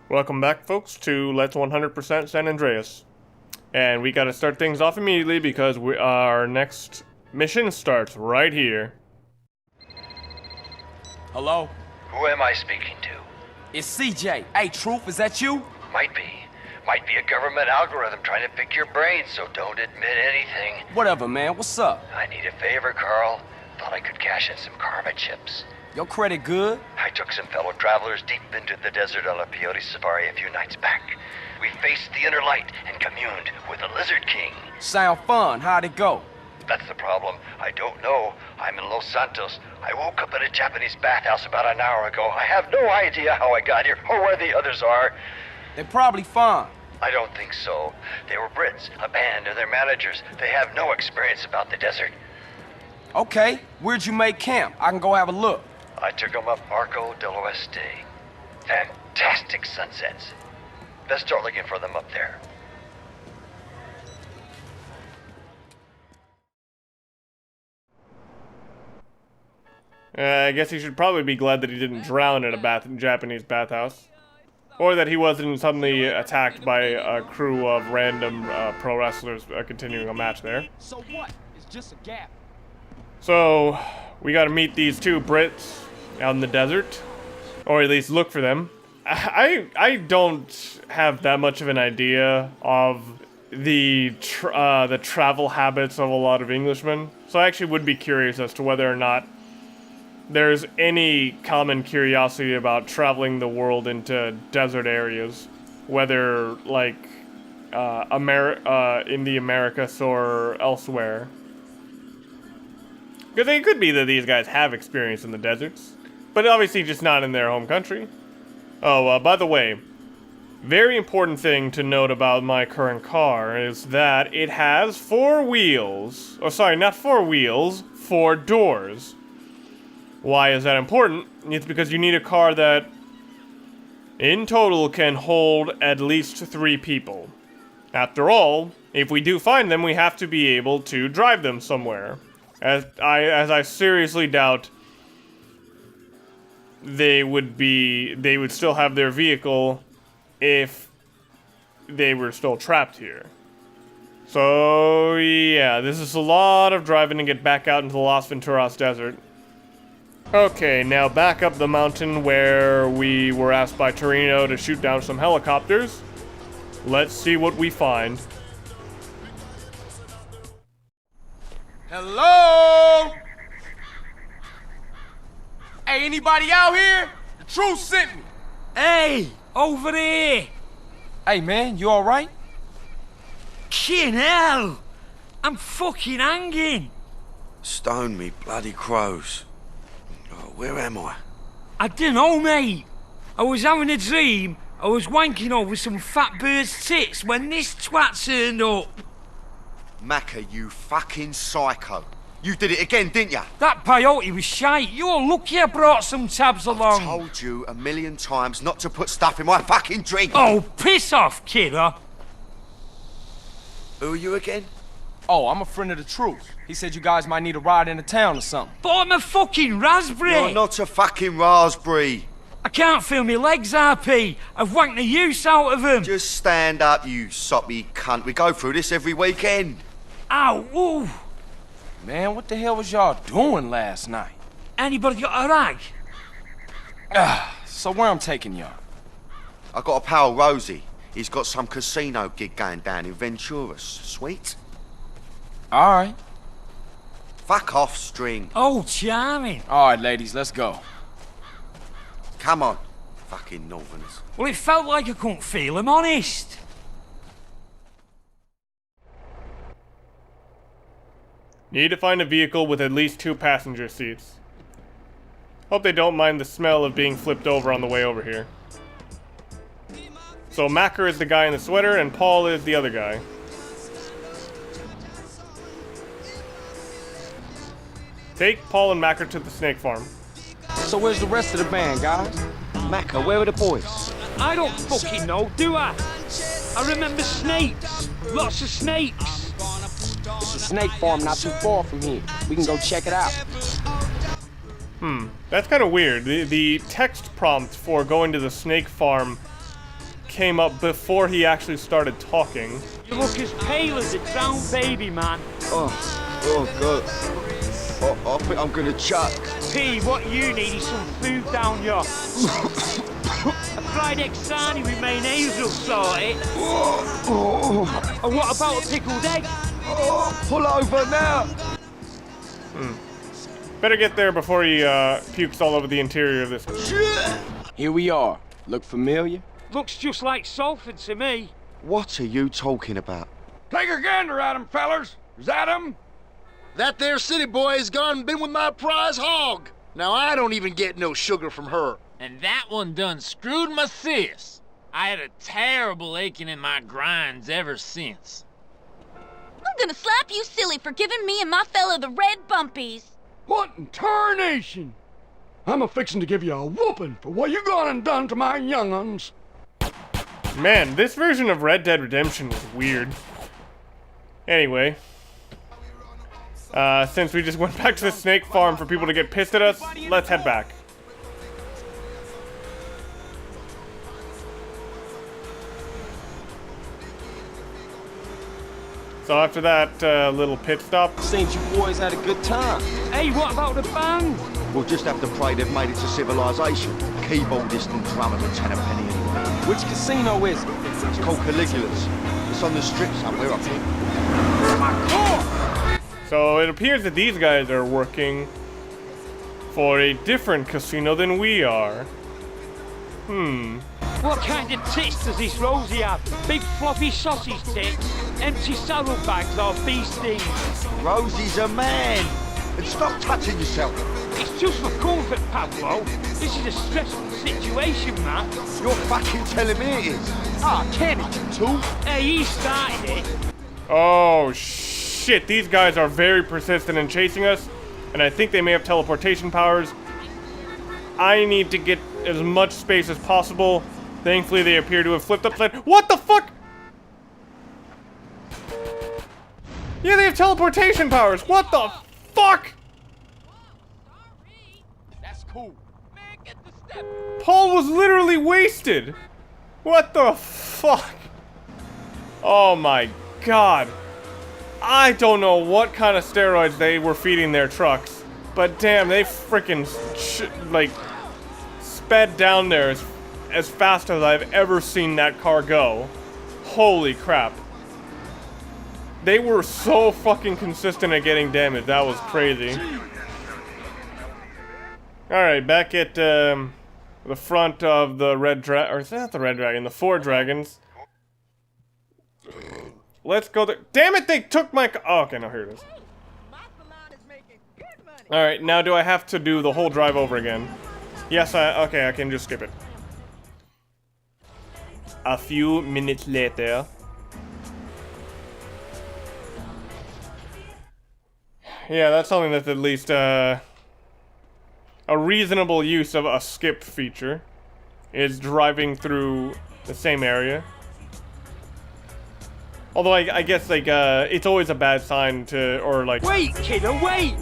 Welcome back, folks, to Let's 100% San Andreas. And we gotta start things off immediately because our next mission starts right here. Hello? Who am I speaking to? It's CJ. Hey, Truth, is that you? Might be. Might be a government algorithm trying to pick your brains, so don't admit anything. Whatever, man. What's up? I need a favor, Carl. Thought I could cash in some karma chips. Your credit good? I took some fellow travelers deep into the desert on a peyote safari a few nights back. We faced the inner light and communed with the Lizard King. Sound fun. How'd it go? That's the problem. I don't know. I'm in Los Santos. I woke up in a Japanese bathhouse about an hour ago. I have no idea how I got here or where the others are. They're probably fine. I don't think so. They were Brits, a band, and their managers. They have no experience about the desert. Okay. Where'd you make camp? I can go have a look. I took them up Arco del Oeste. Fantastic sunsets. Best start looking for them up there. I guess he should probably be glad that he didn't drown in a Japanese bathhouse. Or that he wasn't suddenly attacked by a crew of random pro wrestlers continuing a match there. So what? It's just a gap. So, we gotta meet these two Brits out in the desert. Or at least look for them. I don't have that much of an idea of the travel habits of a lot of Englishmen. So I actually would be curious as to whether or not there's any common curiosity about traveling the world into desert areas, whether like in the Americas or elsewhere. Because it could be that these guys have experience in the deserts, but obviously just not in their home country. Oh, by the way, very important thing to note about my current car is that it has 4 wheels. Oh, sorry, not 4 wheels, 4 doors. Why is that important? It's because you need a car that, in total, can hold at least 3 people. After all, if we do find them, we have to be able to drive them somewhere. As I seriously doubt they would still have their vehicle if they were still trapped here. So, yeah, this is a lot of driving to get back out into the Las Venturas desert. Okay, now back up the mountain where we were asked by Torino to shoot down some helicopters. Let's see what we find. Hello? Hey, anybody out here? The Truth sent me. Hey, over here. Hey, man, you alright? Kin hell. I'm fucking hanging. Stone me bloody crows. Oh, where am I? I dunno, mate. I was having a dream. I was wanking over some fat bird's tits when this twat turned up. Macca, you fucking psycho. You did it again, didn't ya? That peyote was shite. You're lucky I brought some tabs along. I told you 1,000,000 times not to put stuff in my fucking drink. Oh, piss off, kidder. Who are you again? Oh, I'm a friend of the Truth. He said you guys might need a ride into town or something. But I'm a fucking raspberry. You're not a fucking raspberry. I can't feel my legs, RP. I've wanked the use out of them. Just stand up, you soppy cunt. We go through this every weekend. Ow, ooh. Man, what the hell was y'all doing last night? Anybody got a rag? So where I'm taking y'all? I got a pal, Rosie. He's got some casino gig going down in Venturas. Sweet? Alright. Fuck off, String. Oh, charming. Alright, ladies, let's go. Come on, fucking northerners. Well, it felt like I couldn't feel him, honest. Need to find a vehicle with at least 2 passenger seats. Hope they don't mind the smell of being flipped over on the way over here. So Macker is the guy in the sweater and Paul is the other guy. Take Paul and Macker to the snake farm. So where's the rest of the band, guys? Macca, where are the boys? I don't fucking know, do I? I remember snakes. Lots of snakes. There's a snake farm not too far from here. We can go check it out. That's kind of weird. The text prompt for going to the snake farm came up before he actually started talking. You look as pale as a drowned baby, man. Oh God. I think I'm gonna choke. P, what you need is some food down your... A fried egg sarnie with mayonnaise will sort it. And what about a pickled egg? Pull over now. Better get there before he pukes all over the interior of this. Here we are. Look familiar? Looks just like Salford to me. What are you talking about? Take a gander at him, fellers. Is that him? That there city boy has gone and been with my prize hog. Now I don't even get no sugar from her. And that one done screwed my sis. I had a terrible aching in my grinds ever since. I'm gonna slap you silly for giving me and my fella the red bumpies. What in tarnation? I'm a-fixin' to give you a whooping for what you gone and done to my young'uns. Man, this version of Red Dead Redemption is weird. Anyway. Since we just went back to the snake farm for people to get pissed at us, let's head back. So after that little pit stop... Seems you boys had a good time. Hey, what about the band? We'll just have to pray they've made it to civilization. Keyboardist and drummer for 10 a penny anyway. Which casino is it? It's called Caligula's. It's on the strip somewhere, I think. So it appears that these guys are working for a different casino than we are. What kind of tits does this Rosie have? Big floppy sausage tits? Empty saddlebags or bee stings? Rosie's a man. And stop touching yourself. It's just for comfort, Pablo. This is a stressful situation, man. You're fucking telling me it is. Ah, can it, you two? Hey, he started it. Oh, shit. These guys are very persistent in chasing us. And I think they may have teleportation powers. I need to get as much space as possible. Thankfully, they appear to have flipped upside. What the fuck? Yeah, they have teleportation powers. What the fuck? That's cool. Man, get the step. Paul was literally wasted. What the fuck? Oh my god. I don't know what kind of steroids they were feeding their trucks, but damn, they freaking like sped down there as fast as I've ever seen that car go. Holy crap. They were so fucking consistent at getting damaged. That was crazy. Alright, back at the front of the Red Dragon, or is that the Red Dragon? The Four Dragons. Let's go there. Damn it, they took my oh, okay, no, here it is. Alright, now do I have to do the whole drive over again? Yes, okay, I can just skip it. A few minutes later. Yeah, that's something that's at least a reasonable use of a skip feature, is driving through the same area. Although I guess like it's always a bad sign to, or like, wait, kiddo, wait.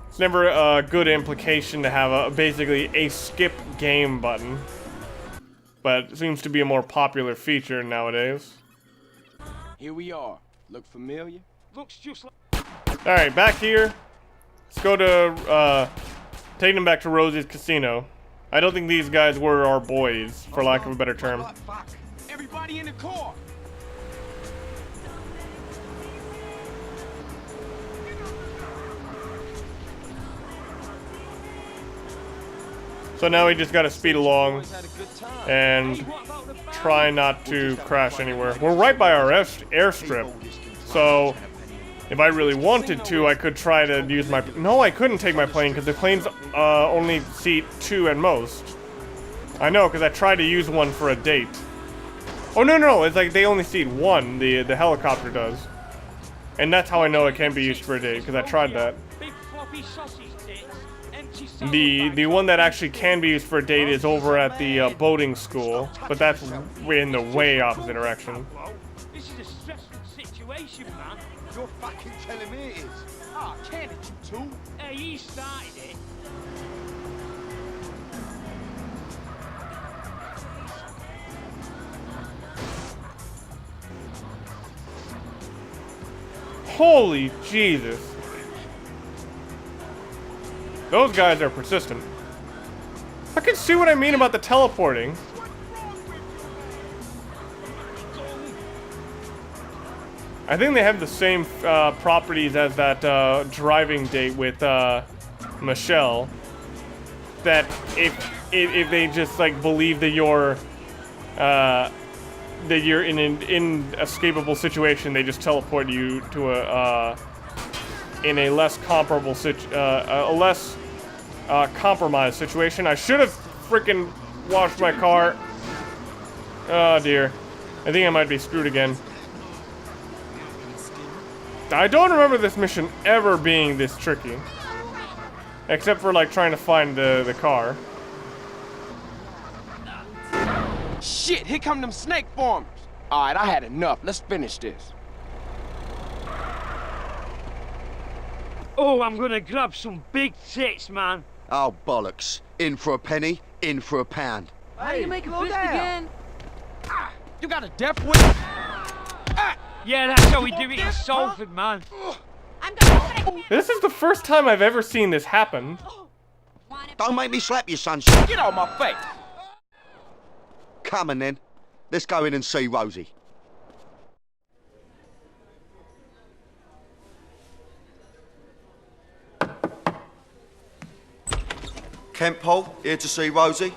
It's never a good implication to have basically a skip game button, but it seems to be a more popular feature nowadays. Here we are. Look familiar? Looks just like. Alright, back here. Let's go to, take them back to Rosie's casino. I don't think these guys were our boys, for lack of a better term. Everybody in the car! So now we just gotta speed along and try not to crash anywhere. We're right by our airstrip, so if I really wanted to, I could try to use my... No, I couldn't take my plane, because the planes only seat 2 at most. I know, because I tried to use one for a date. Oh, no, it's like they only seat 1, the helicopter does. And that's how I know it can't be used for a date, because I tried that. The one that actually can be used for a date is over at the boating school, but that's in the way opposite direction. This is a stressful situation, man. You're fucking telling me it is. Ah, can it, you two? Hey, he started it. Holy Jesus. Those guys are persistent. I can see what I mean about the teleporting. I think they have the same properties as that driving date with Michelle. That if they just like believe that you're in an inescapable situation, they just teleport you to in a less comparable compromised situation. I should have freaking washed my car. Oh dear, I think I might be screwed again. I don't remember this mission ever being this tricky. Except for, like, trying to find the car. Shit, here come them snake farmers. All right, I had enough. Let's finish this. Oh, I'm gonna grab some big tits, man. Oh, bollocks. In for a penny, in for a pound. How do you make a fist again? You got a death wish? Yeah, that's how we do it in Salford, man. This is the first time I've ever seen this happen. Don't make me slap you, son. Get out my face. Come on, then. Let's go in and see Rosie. Kent Paul, here to see Rosie.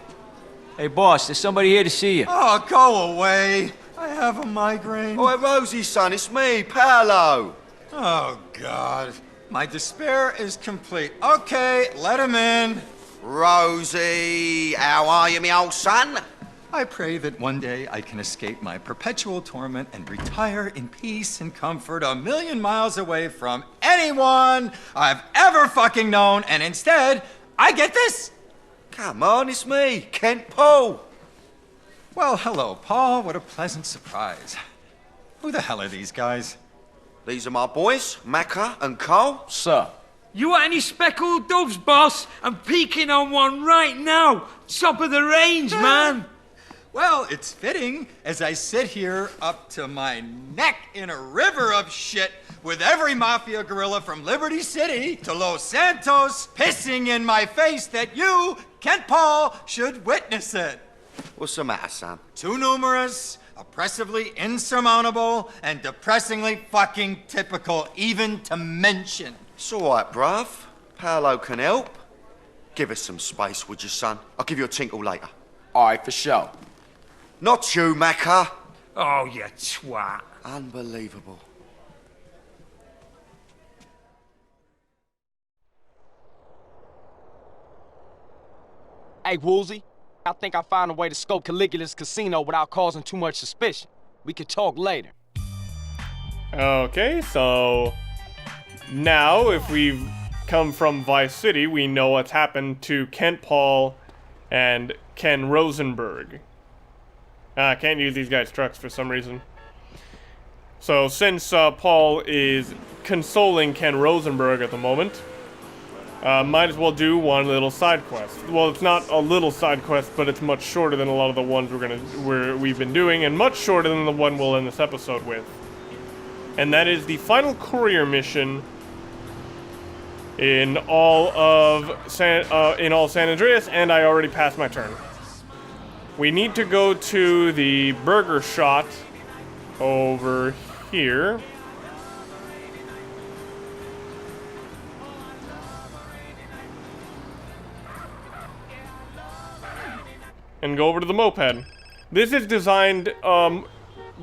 Hey, boss, there's somebody here to see you. Oh, go away. I have a migraine. Oh, Rosie, son, it's me, Paolo. Oh, God. My despair is complete. Okay, let him in. Rosie, how are you, me old son? I pray that one day I can escape my perpetual torment and retire in peace and comfort 1,000,000 miles away from anyone I've ever fucking known, and instead, I get this. Come on, it's me, Kent Paul. Well, hello, Paul. What a pleasant surprise. Who the hell are these guys? These are my boys, Macca and Cole. Sir. You want any speckled doves, boss? I'm peeking on one right now. Top of the range, man. Well, it's fitting as I sit here up to my neck in a river of shit with every mafia gorilla from Liberty City to Los Santos pissing in my face that you, Kent Paul, should witness it. What's the matter, son? Too numerous, oppressively insurmountable, and depressingly fucking typical even to mention. It's all right, bruv. Paolo can help. Give us some space, would you, son? I'll give you a tinkle later. All right, for sure. Not you, Macca. Oh, you twat. Unbelievable. Hey, Woolsey, I think I found a way to scope Caligula's casino without causing too much suspicion. We could talk later. Okay, so now if we've come from Vice City, we know what's happened to Kent Paul and Ken Rosenberg. I can't use these guys' trucks for some reason. So since Paul is consoling Ken Rosenberg at the moment, might as well do one little side quest. Well, it's not a little side quest, but it's much shorter than a lot of the ones we've been doing, and much shorter than the one we'll end this episode with. And that is the final Courier mission in all San Andreas, and I already passed my turn. We need to go to the burger shot over here. And go over to the moped. This is designed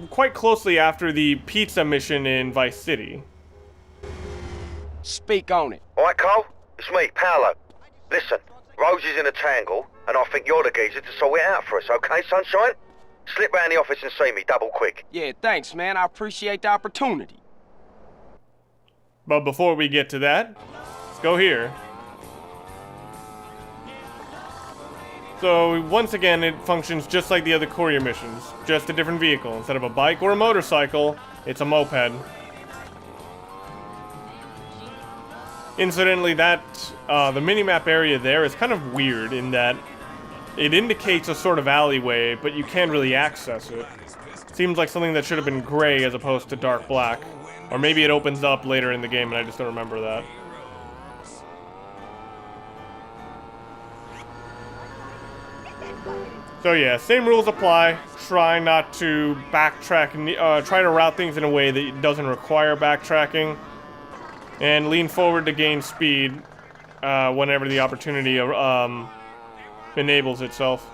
quite closely after the pizza mission in Vice City. Speak on it. All right, Cole? It's me, Paolo. Listen, Rosie's in a tangle, and I think you're the geezer to sort it out for us, okay, sunshine? Slip round the office and see me, double quick. Yeah, thanks, man. I appreciate the opportunity. But before we get to that, let's go here. So, once again, it functions just like the other Courier missions. Just a different vehicle. Instead of a bike or a motorcycle, it's a moped. Incidentally, the minimap area there is kind of weird in that it indicates a sort of alleyway, but you can't really access it. Seems like something that should have been gray as opposed to dark black. Or maybe it opens up later in the game and I just don't remember that. So yeah, same rules apply. Try not to backtrack, try to route things in a way that doesn't require backtracking. And lean forward to gain speed whenever the opportunity enables itself.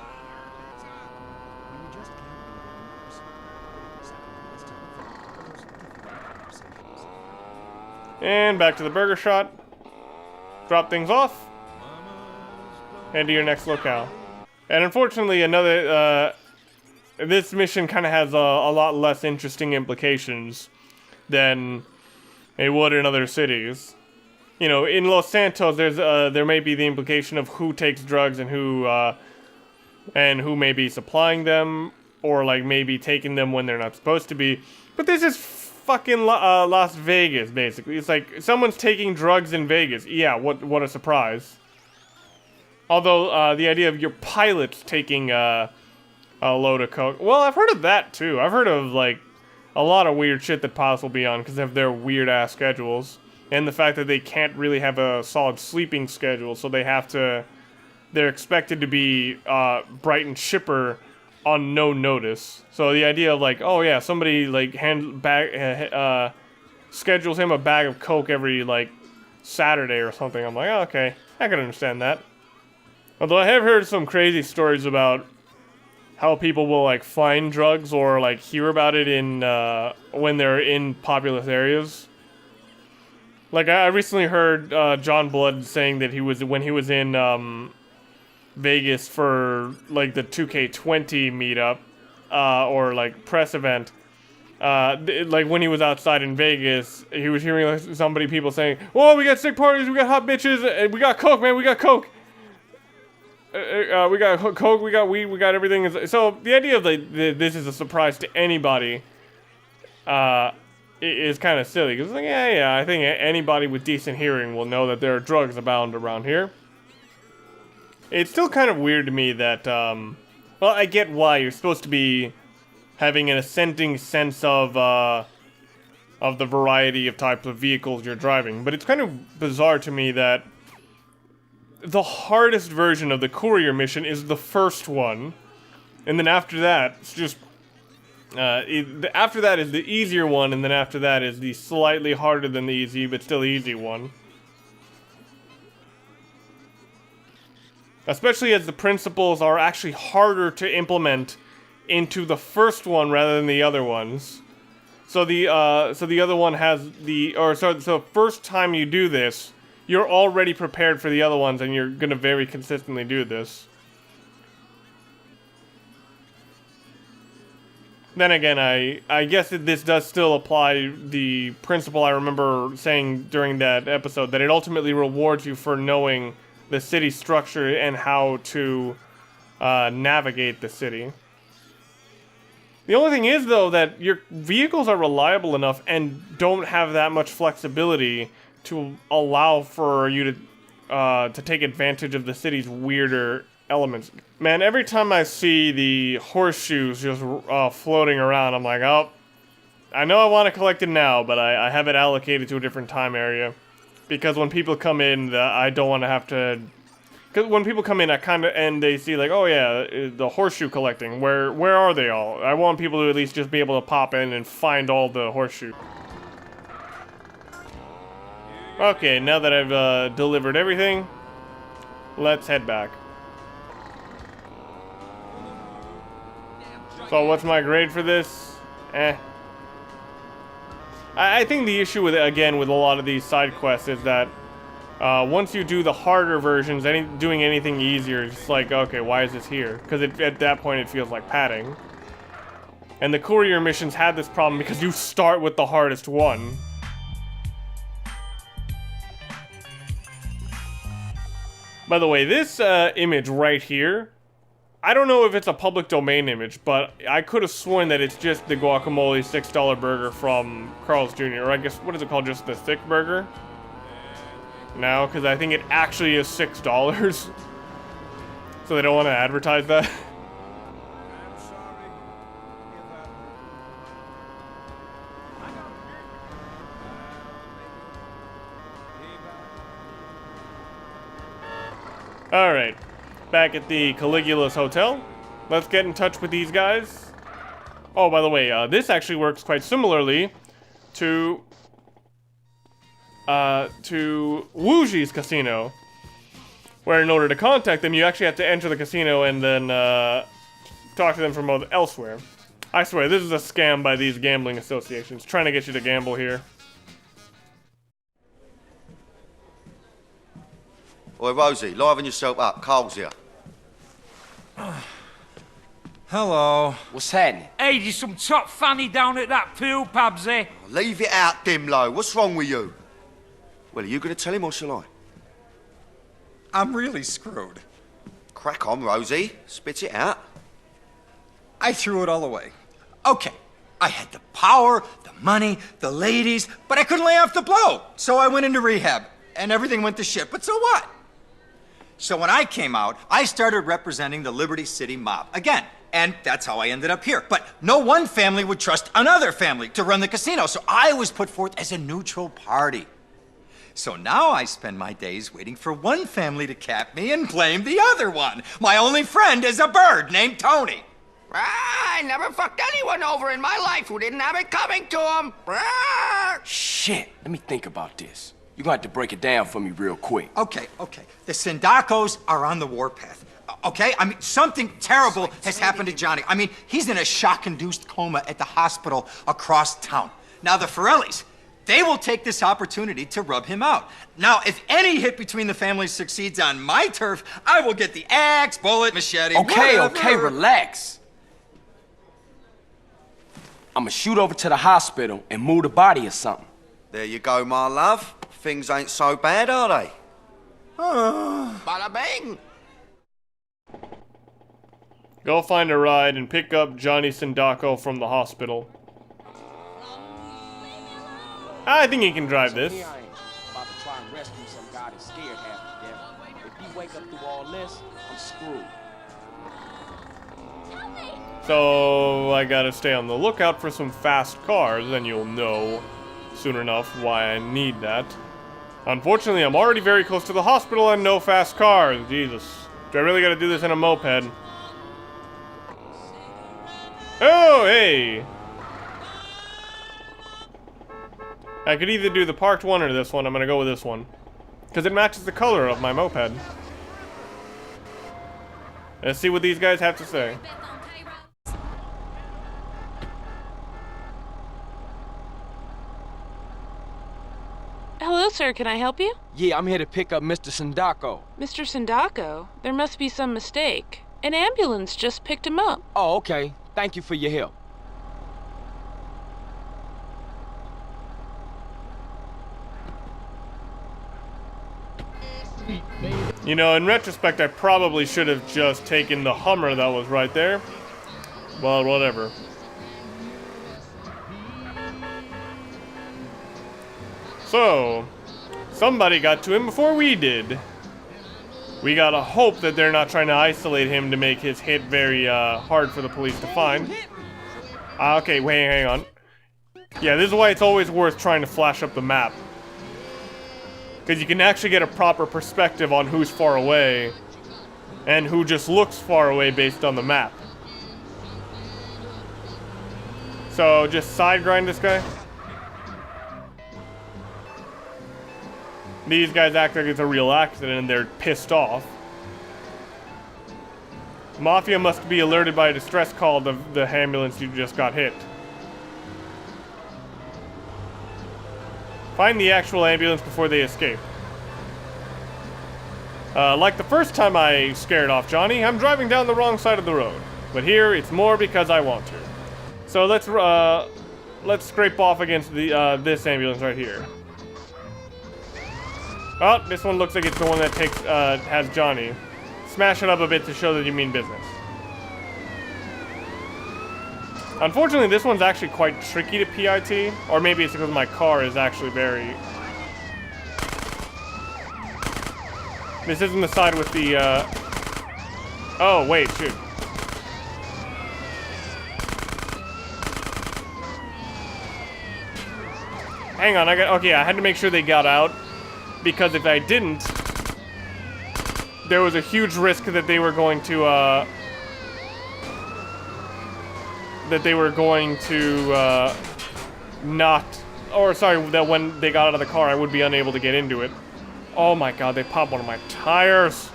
And back to the burger shot. Drop things off. Head to your next locale. And unfortunately, this mission kind of has a lot less interesting implications than it would in other cities. You know, in Los Santos, there may be the implication of who takes drugs and who may be supplying them, or like maybe taking them when they're not supposed to be. But this is fucking Las Vegas, basically. It's like someone's taking drugs in Vegas. Yeah, what a surprise. Although the idea of your pilots taking a load of coke. Well, I've heard of that too. I've heard of like a lot of weird shit that pilots will be on because of their weird ass schedules. And the fact that they can't really have a solid sleeping schedule, so they're expected to be bright and chipper on no notice. So the idea of like, oh yeah, somebody like schedules him a bag of coke every like Saturday or something. I'm like, oh, okay, I can understand that. Although I have heard some crazy stories about how people will like find drugs or like hear about it in when they're in populous areas. Like I recently heard John Blood saying that when he was in Vegas for like the 2K20 meetup or like press event. Like when he was outside in Vegas, he was hearing like, people saying, "Whoa, we got sick parties, we got hot bitches, and we got coke, man, we got coke. We got coke, we got weed, we got everything." So the idea of this is a surprise to anybody is kind of silly. Because like, yeah, I think anybody with decent hearing will know that there are drugs abound around here. It's still kind of weird to me that, well, I get why you're supposed to be having an ascending sense of the variety of types of vehicles you're driving, but it's kind of bizarre to me that the hardest version of the Courier mission is the first one, and then after that, it's just, after that is the easier one, and then after that is the slightly harder than the easy, but still easy one. Especially as the principles are actually harder to implement into the first one rather than the other ones. So the other one has so first time you do this, you're already prepared for the other ones, and you're gonna very consistently do this. Then again, I guess that this does still apply the principle I remember saying during that episode, that it ultimately rewards you for knowing the city structure and how to navigate the city. The only thing is, though, that your vehicles are reliable enough and don't have that much flexibility to allow for you to take advantage of the city's weirder elements. Man, every time I see the horseshoes just floating around, I'm like, oh, I know I want to collect it now, but I have it allocated to a different time area. Because when people come in, I don't want to have to... Because when people come in, and they see like, oh yeah, the horseshoe collecting, where are they all? I want people to at least just be able to pop in and find all the horseshoe. Okay, now that I've delivered everything, let's head back. So what's my grade for this? I think the issue with a lot of these side quests is that once you do the harder versions, doing anything easier is just like, okay, why is this here? Because at that point it feels like padding. And the Courier missions had this problem because you start with the hardest one. By the way, this image right here, I don't know if it's a public domain image, but I could have sworn that it's just the guacamole $6 burger from Carl's Jr. Or I guess, what is it called? Just the thick burger? No, because I think it actually is $6. So they don't want to advertise that. Alright, back at the Caligula's hotel. Let's get in touch with these guys. Oh, by the way, this actually works quite similarly to Wuji's casino, where in order to contact them, you actually have to enter the casino and then talk to them from elsewhere. I swear, this is a scam by these gambling associations, trying to get you to gamble here. Oi, Rosie, liven yourself up. Carl's here. Hello. What's happening? Hey, there's some top fanny down at that pool, Pabsy. Leave it out, Dimlo. What's wrong with you? Well, are you going to tell him or shall I? I'm really screwed. Crack on, Rosie. Spit it out. I threw it all away. Okay, I had the power, the money, the ladies, but I couldn't lay off the blow. So I went into rehab, and everything went to shit, but so what? So when I came out, I started representing the Liberty City mob again. And that's how I ended up here. But no one family would trust another family to run the casino, so I was put forth as a neutral party. So now I spend my days waiting for one family to cap me and blame the other one. My only friend is a bird named Tony. I never fucked anyone over in my life who didn't have it coming to them. Shit, let me think about this. You're gonna have to break it down for me real quick. Okay. The Sindaccos are on the warpath. Okay? I mean, something terrible has happened to Johnny. I mean, he's in a shock-induced coma at the hospital across town. Now, the Forellis, they will take this opportunity to rub him out. Now, if any hit between the families succeeds on my turf, I will get the axe, bullet, machete, whatever. Okay, relax. I'ma shoot over to the hospital and move the body or something. There you go, my love. Things ain't so bad, are they? Bada bing! Go find a ride and pick up Johnny Sindacco from the hospital. I think he can drive this. Here I am, about to try and rescue some guy that's scared half to death. If he wake up through all this, I'm screwed. So I gotta stay on the lookout for some fast cars, and you'll know soon enough why I need that. Unfortunately, I'm already very close to the hospital and no fast cars. Jesus. Do I really gotta do this in a moped? Oh, hey! I could either do the parked one or this one. I'm gonna go with this one, because it matches the color of my moped. Let's see what these guys have to say. Hello, sir. Can I help you? Yeah, I'm here to pick up Mr. Sindacco. Mr. Sindacco? There must be some mistake. An ambulance just picked him up. Oh, okay. Thank you for your help. You know, in retrospect, I probably should have just taken the Hummer that was right there. Well, whatever. So, somebody got to him before we did. We gotta hope that they're not trying to isolate him to make his hit very hard for the police to find. Okay, wait, hang on. Yeah, this is why it's always worth trying to flash up the map. Because you can actually get a proper perspective on who's far away and who just looks far away based on the map. So, just side grind this guy. These guys act like it's a real accident and they're pissed off. Mafia must be alerted by a distress call of the ambulance you just got hit. Find the actual ambulance before they escape. Like the first time I scared off Johnny, I'm driving down the wrong side of the road. But here, it's more because I want to. So let's scrape off against the this ambulance right here. Oh, this one looks like it's the one that takes has Johnny. Smash it up a bit to show that you mean business. Unfortunately, this one's actually quite tricky to PIT, or maybe it's because my car is actually very... This isn't the side with the, Oh, wait, shoot. Hang on, okay, I had to make sure they got out, because if I didn't, there was a huge risk that they were going to, that when they got out of the car, I would be unable to get into it. Oh my god, they popped one of my tires.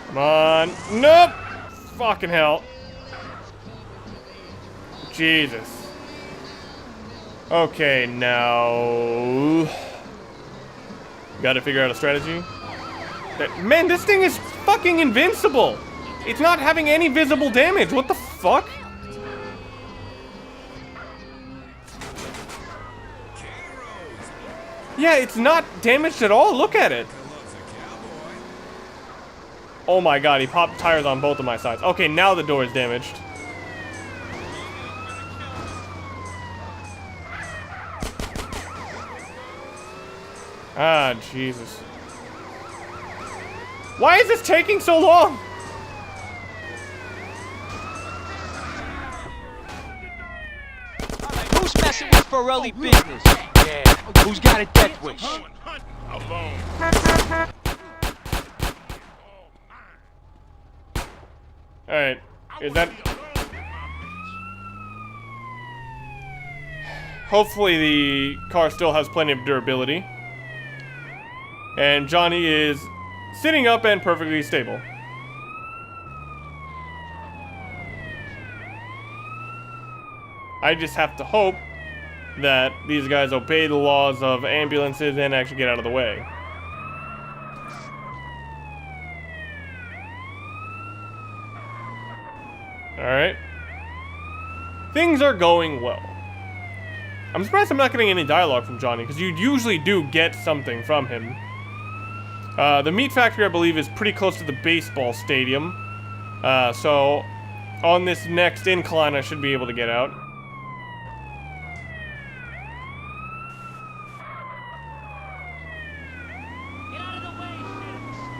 Come on. Nope! Fucking hell. Jesus. Okay, now... Gotta figure out a strategy. Man, this thing is fucking invincible! It's not having any visible damage. What the fuck? Yeah, it's not damaged at all. Look at it. Oh my god, he popped tires on both of my sides. Okay, now the door is damaged. Ah, Jesus. Why is this taking so long? Who's messing with Pirelli business? Yeah, who's got a death wish? Alright, is that... Hopefully the car still has plenty of durability. And Johnny is sitting up and perfectly stable. I just have to hope that these guys obey the laws of ambulances and actually get out of the way. Alright. Things are going well. I'm surprised I'm not getting any dialogue from Johnny, because you usually do get something from him. The meat factory, I believe, is pretty close to the baseball stadium. So on this next incline, I should be able to get out.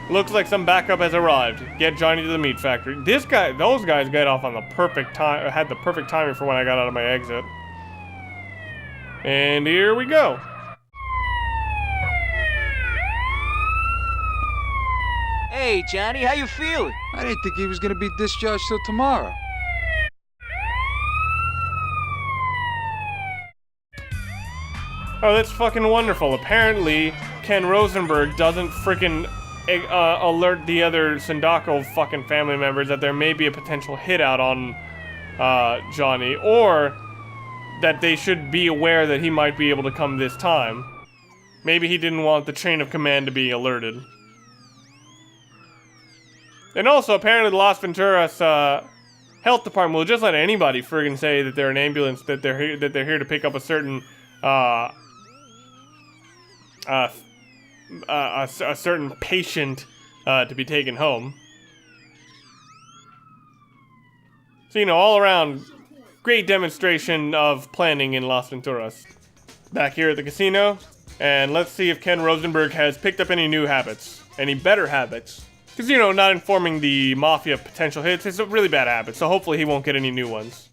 Looks like some backup has arrived. Get Johnny to the meat factory. Those guys got off on the perfect time, had the perfect timing for when I got out of my exit. And here we go. Hey, Johnny, how you feeling? I didn't think he was gonna be discharged till tomorrow. Oh, that's fucking wonderful. Apparently, Ken Rosenberg doesn't freaking alert the other Sindacco fucking family members that there may be a potential hit out on Johnny, or that they should be aware that he might be able to come this time. Maybe he didn't want the chain of command to be alerted. And also, apparently the Las Venturas health department will just let anybody friggin' say that they're an ambulance, that they're here to pick up a certain a certain patient to be taken home. So, you know, all around, great demonstration of planning in Las Venturas. Back here at the casino, and let's see if Ken Rosenberg has picked up any new habits. Any better habits. Because, you know, not informing the Mafia of potential hits is a really bad habit, so hopefully he won't get any new ones.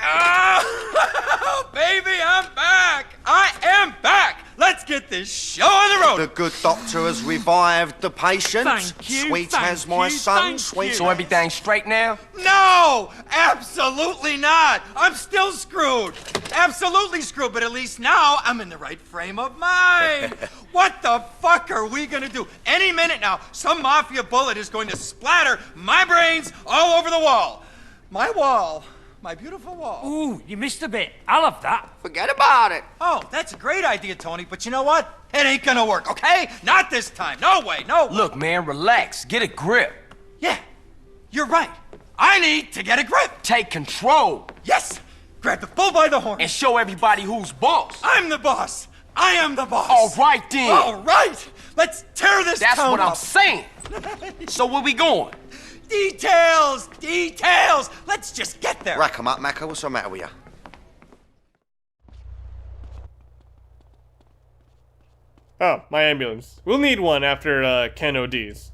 Oh, baby, I'm back! I am back! Let's get this show on the road! The good doctor has revived the patient. Thank you, Sweet thank as my you, son, thank sweet. you. So everything's straight now? No! Absolutely not! I'm still screwed! Absolutely screwed, but at least now I'm in the right frame of mind! What the fuck are we gonna do? Any minute now, some Mafia bullet is going to splatter my brains all over the wall. My wall. My beautiful wall. Ooh, you missed a bit. I'll have that. Forget about it. Oh, that's a great idea, Tony, but you know what? It ain't gonna work, okay? Not this time. No way, no way. Look, man, relax. Get a grip. Yeah, you're right. I need to get a grip. Take control. Yes! Grab the bull by the horn. And show everybody who's boss. I'm the boss. I am the boss. All right, then. All right. Let's tear this That's town what up. I'm saying. So where we going? Details! Details! Let's just get there. Rack 'em up, Macca. What's the matter with you? Oh, my ambulance. We'll need one after Ken ODs.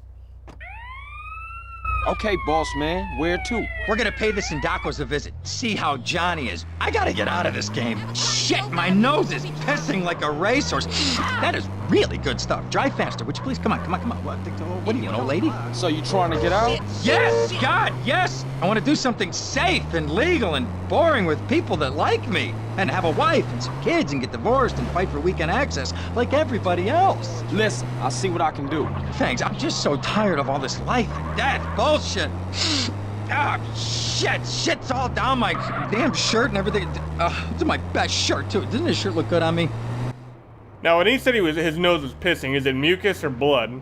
Okay, boss man, where to? We're gonna pay the Sindaccos a visit, see how Johnny is. I gotta get out of this game. Shit, my nose is pissing like a racehorse. That is really good stuff. Drive faster, would you please? Come on. What are you, an old lady? So you trying to get out? Yes, God, yes! I want to do something safe and legal and boring with people that like me. And have a wife and some kids and get divorced and fight for weekend access like everybody else. Listen, I'll see what I can do. Thanks, I'm just so tired of all this life and death bullshit. Ah, shit, shit's all down my damn shirt and everything. It's my best shirt, too. Doesn't this shirt look good on me? Now, when he said his nose was pissing, is it mucus or blood?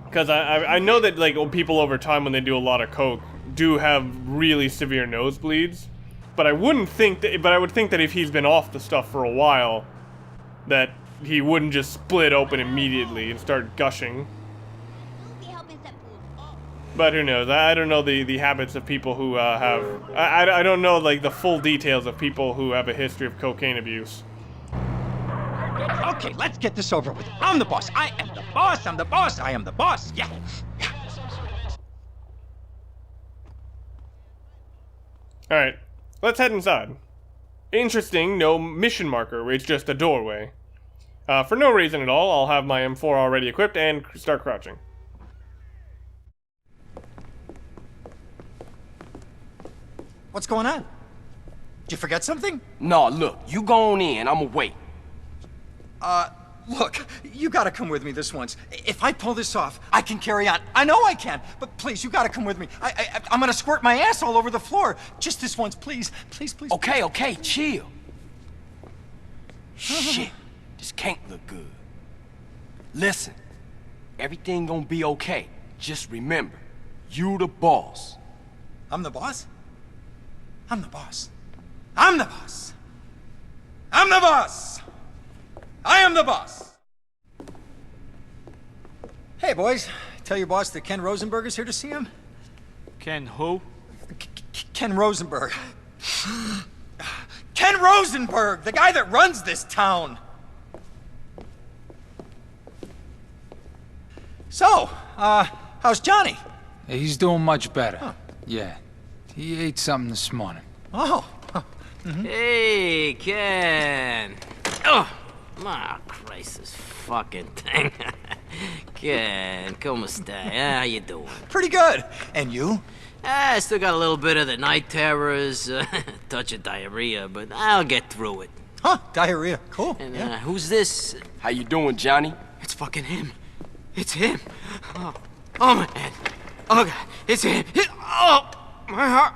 Because I know that, like, people over time when they do a lot of coke do have really severe nosebleeds. But I wouldn't think that, but I would think that if he's been off the stuff for a while, that he wouldn't just split open immediately and start gushing. But who knows? I don't know the habits of people who have... I don't know, like, the full details of people who have a history of cocaine abuse. Okay, let's get this over with. I'm the boss. I am the boss. I'm the boss. I am the boss. Yeah. Alright, let's head inside. Interesting, no mission marker, it's just a doorway. For no reason at all, I'll have my M4 already equipped and start crouching. What's going on? Did you forget something? No, look, you go on in, I'ma wait. Look, you gotta come with me this once. If I pull this off, I can carry on. I know I can, but please, you gotta come with me. I'm gonna squirt my ass all over the floor. Just this once, please. Please, please. Okay, chill. Shit, this can't look good. Listen, everything gonna be okay. Just remember, you the boss. I'm the boss? I'm the boss. I'm the boss. I'm the boss. I am the boss! Hey, boys. Tell your boss that Ken Rosenberg is here to see him. Ken who? Ken Rosenberg. Ken Rosenberg! The guy that runs this town! So, how's Johnny? He's doing much better. Huh. Yeah. He ate something this morning. Oh. Hey, Ken. Oh, my Christ, this fucking thing. Ken, como esta? How you doing? Pretty good. And you? I still got a little bit of the night terrors, touch of diarrhea, but I'll get through it. Huh, diarrhea. Cool. And yeah. Who's this? How you doing, Johnny? It's fucking him. It's him. Oh my head. Oh God, it's him. Oh, my heart.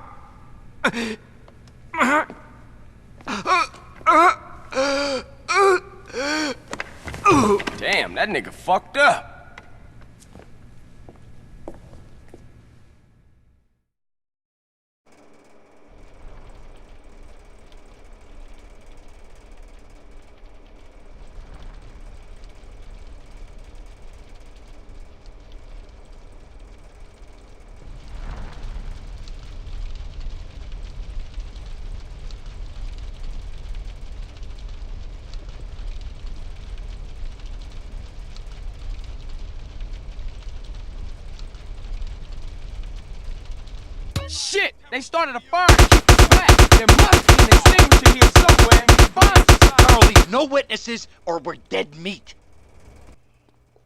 My heart. Damn, that nigga fucked up. Shit! They started a fire and kicked us back. There must be an extinguisher here somewhere. Carl, leave no witnesses or we're dead meat.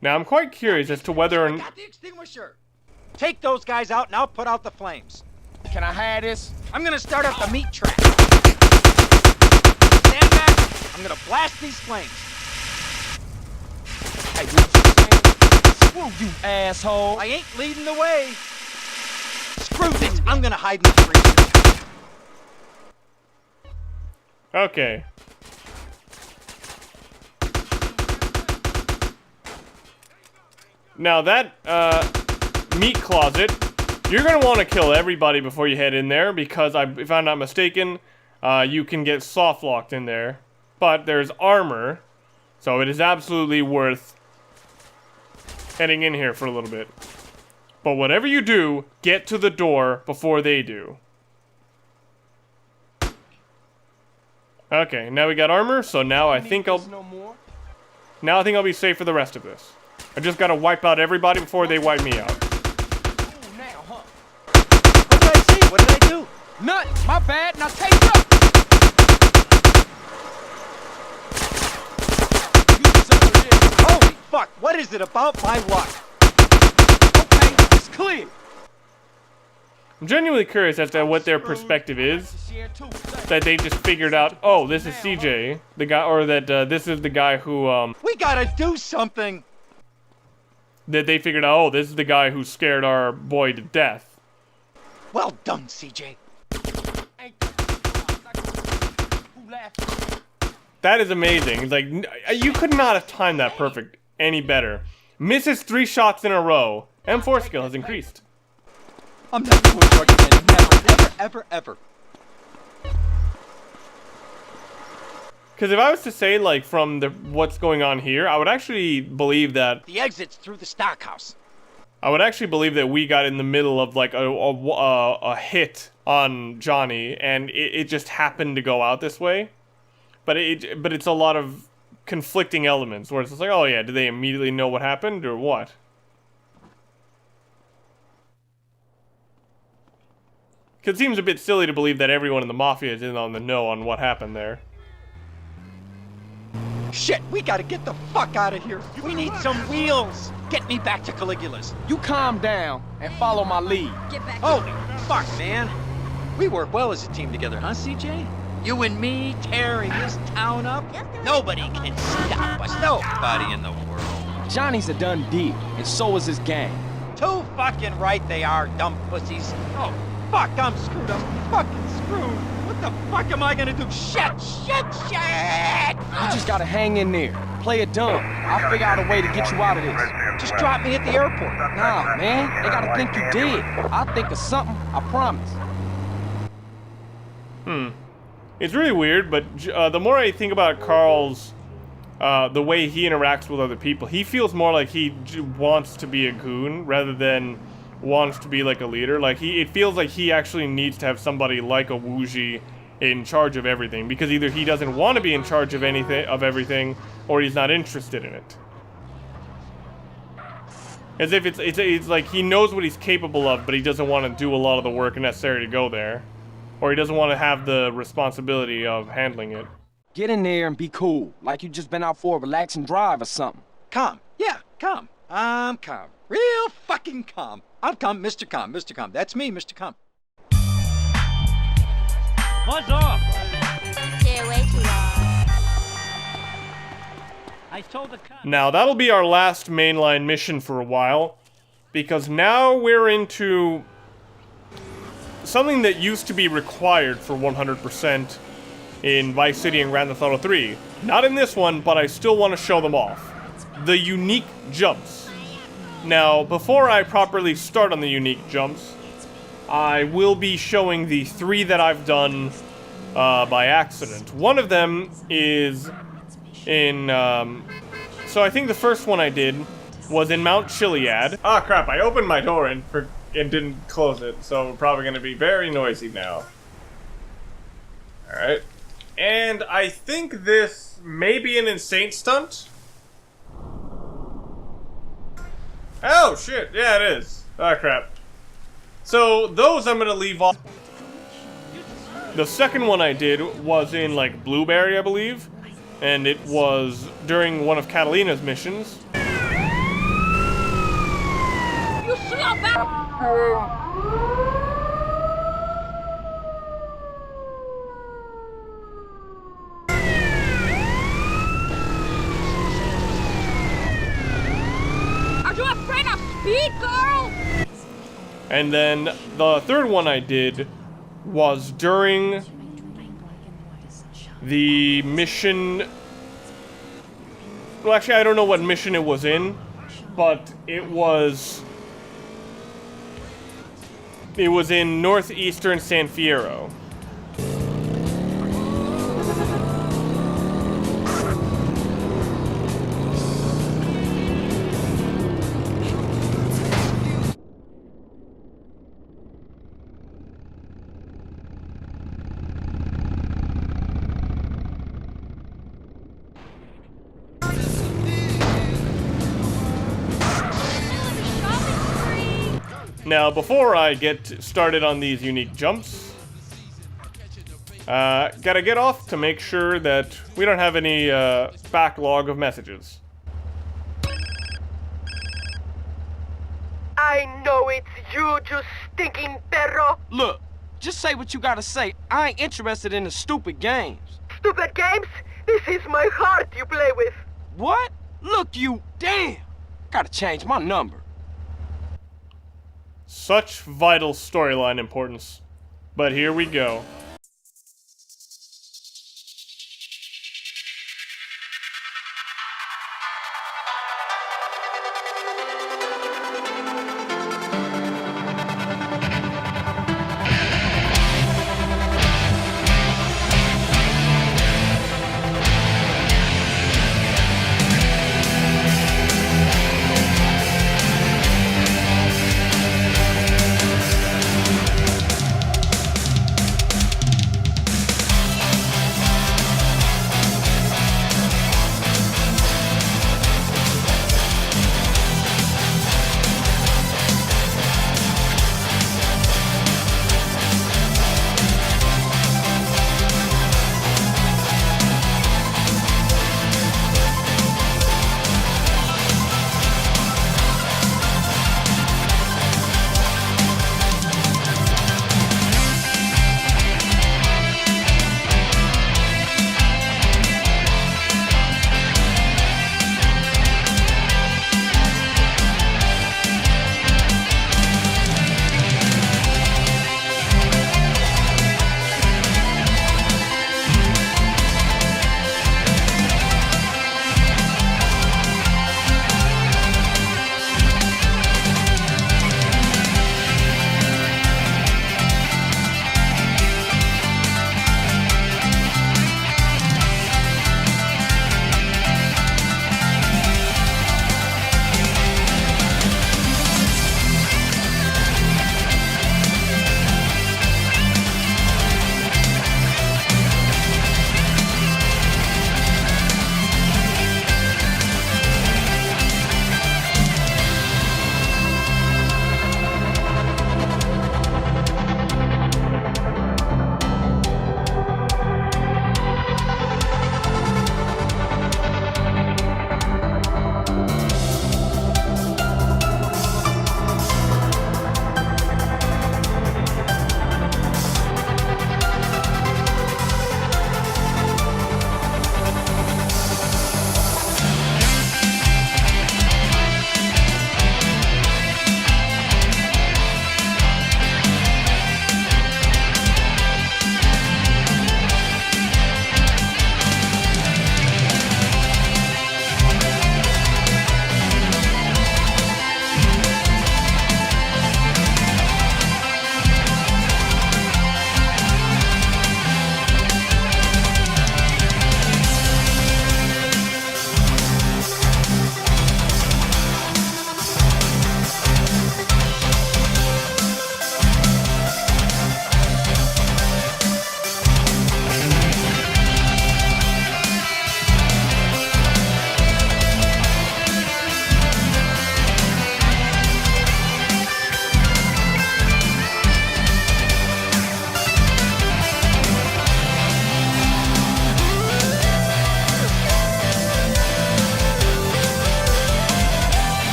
Now, I'm quite curious as to whether or not... Got the extinguisher. Take those guys out and I'll put out the flames. Can I have this? I'm gonna start up the meat trap. Stand back. I'm gonna blast these flames. Hey, what you saying? Screw you, asshole. I ain't leading the way. Screw this. I'm gonna hide in the freezer. Okay. Now that, meat closet, you're gonna want to kill everybody before you head in there, because if I'm not mistaken, you can get soft locked in there. But there's armor, so it is absolutely worth heading in here for a little bit. But whatever you do, get to the door before they do. Okay, now we got armor, so now I think I'll be safe for the rest of this. I just gotta wipe out everybody before they wipe me out. Nothing. My bad. Now take up. Holy fuck, what is it about my luck? Okay, it's clear. I'm genuinely curious as to what their perspective is. That they just figured out, oh, this is CJ, the guy, or that this is the guy who, We gotta do something. that they figured out, oh, this is the guy who scared our boy to death. Well done, CJ. That is amazing. It's like, you could not have timed that perfect any better. Misses 3 shots in a row. M4 skill has increased. I'm never doing drugs again. Never, ever, ever. Because if I was to say, like, from what's going on here, I would actually believe that... The exit's through the stockhouse. I would actually believe that we got in the middle of, like, a hit on Johnny, and it just happened to go out this way. But it's a lot of conflicting elements, where it's just like, oh yeah, do they immediately know what happened, or what? Because it seems a bit silly to believe that everyone in the Mafia is in on the know on what happened there. Shit, we gotta get the fuck out of here. We need some wheels. Get me back to Caligula's. You calm down and follow my lead. Holy fuck, man. We work well as a team together, huh, CJ? You and me tearing this town up? Nobody can stop us. Nobody in the world. Johnny's a done deal, and so is his gang. Too fucking right they are, dumb pussies. Oh, fuck, I'm screwed. I'm fucking screwed. What the fuck am I gonna do? Shit! You just gotta hang in there. Play it dumb. I'll figure out a way to get you out of this. Just drop me at the airport. Nah, man. They gotta think you dead. I'll think of something, I promise. It's really weird, but the more I think about Carl's, the way he interacts with other people, he feels more like he wants to be a goon rather than wants to be like a leader. Like it feels like he actually needs to have somebody like a Wooji in charge of everything, because either he doesn't want to be in charge of everything, or he's not interested in it. As if it's like he knows what he's capable of, but he doesn't want to do a lot of the work necessary to go there. Or he doesn't want to have the responsibility of handling it. Get in there and be cool, like you just been out for a relaxing drive or something. Calm. Yeah, calm. I'm calm. Real fucking calm. I'm calm, Mr. Calm, Mr. Calm. That's me, Mr. Calm. What's off? Stay away too long. I told the cop. Now, that'll be our last mainline mission for a while, because now we're into something that used to be required for 100% in Vice City and Grand Theft Auto 3. Not in this one, but I still want to show them off. The unique jumps. Now, before I properly start on the unique jumps, I will be showing the 3 that I've done by accident. One of them is in, so I think the first one I did was in Mount Chiliad. Ah, crap, I opened my door and didn't close it, so we're probably going to be very noisy now. Alright. And I think this may be an insane stunt. Oh, shit. Yeah, it is. Ah, crap. So, those I'm going to leave off. The second one I did was in, like, Blueberry, I believe. And it was during one of Catalina's missions. You slow back! Are you afraid of speed, girl? And then the third one I did was during the mission. Well, actually, I don't know what mission it was in, but it was in northeastern San Fierro. Now, before I get started on these unique jumps, Gotta get off to make sure that we don't have any backlog of messages. I know it's you stinking perro. Look, just say what you gotta say. I ain't interested in the stupid games. Stupid games? This is my heart you play with. What? Look, you... Damn! Gotta change my number. Such vital storyline importance. But here we go.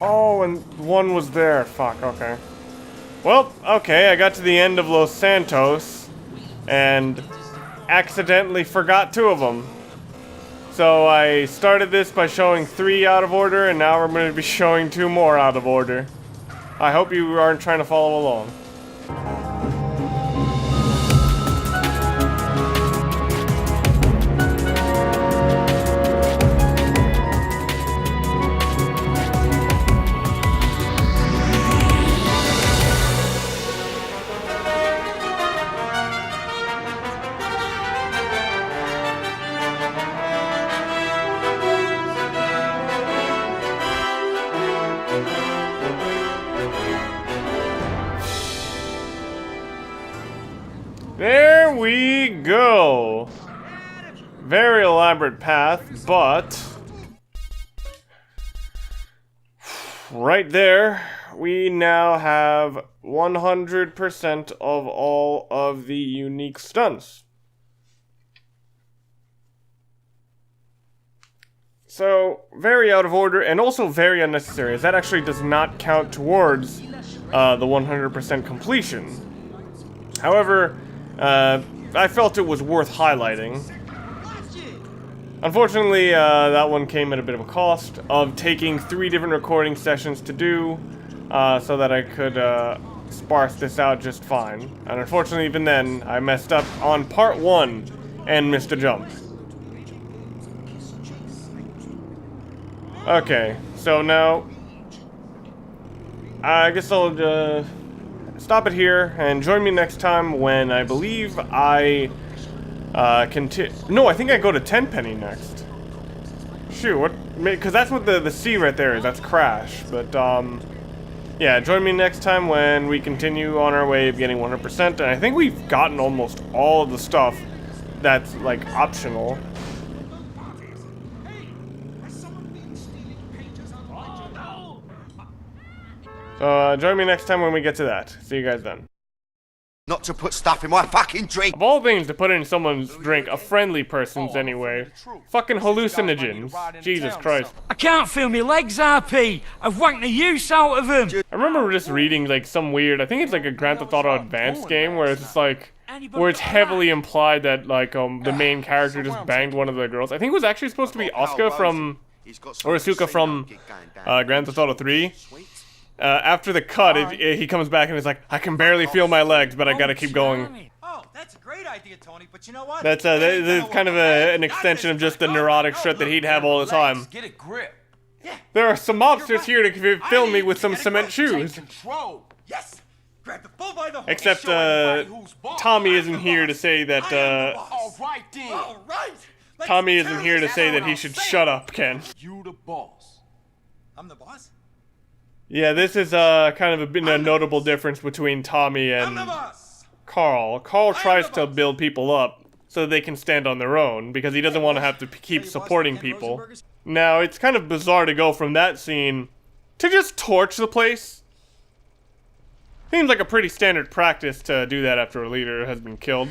Oh, and one was there. Fuck, okay. Well, okay, I got to the end of Los Santos and accidentally forgot 2 of them. So I started this by showing 3 out of order, and now we're going to be showing 2 more out of order. I hope you aren't trying to follow along. There we go. Very elaborate path, but right there, we now have 100% of all of the unique stunts. So, very out of order, and also very unnecessary, as that actually does not count towards the 100% completion. However, I felt it was worth highlighting. Unfortunately, that one came at a bit of a cost of taking 3 different recording sessions to do, so that I could sparse this out just fine. And unfortunately, even then, I messed up on part 1 and missed a jump. Okay, so now I guess I'll stop it here and join me next time when I believe I no, I think I go to Tenpenny next. Shoot, what? Because that's what the C right there is. That's Crash. But yeah, join me next time when we continue on our way of getting 100%. And I think we've gotten almost all of the stuff that's like optional. So join me next time when we get to that. See you guys then. Not to put stuff in my fucking drink. Of all things to put in someone's drink, a friendly person's anyway. Fucking hallucinogens. Jesus Christ. I can't feel my legs, RP. I've wanked the use out of them. I remember just reading like some weird, I think it's like a Grand Theft Auto Advanced game where it's just like, where it's heavily implied that like the main character just banged one of the girls. I think it was actually supposed to be Asuka from, or Asuka from Grand Theft Auto 3. After the cut, he comes back and is like, I can barely feel my legs, but I gotta keep going. Oh, that's a great idea, Tony, but you know what? That's kind of an extension of just the neurotic shit that he'd have all the time. Get a grip. There are some mobsters here to film me with some cement shoes. Yes. Grab the bull by the horn. Except, Tommy isn't here to say that, All right, then. All right. Tommy isn't here to say that he should shut up, Ken. You the boss. I'm the boss? Yeah, this is kind of a notable difference between Tommy and Carl. Carl tries to build people up so they can stand on their own because he doesn't want to have to keep supporting people. Now, it's kind of bizarre to go from that scene to just torch the place. Seems like a pretty standard practice to do that after a leader has been killed.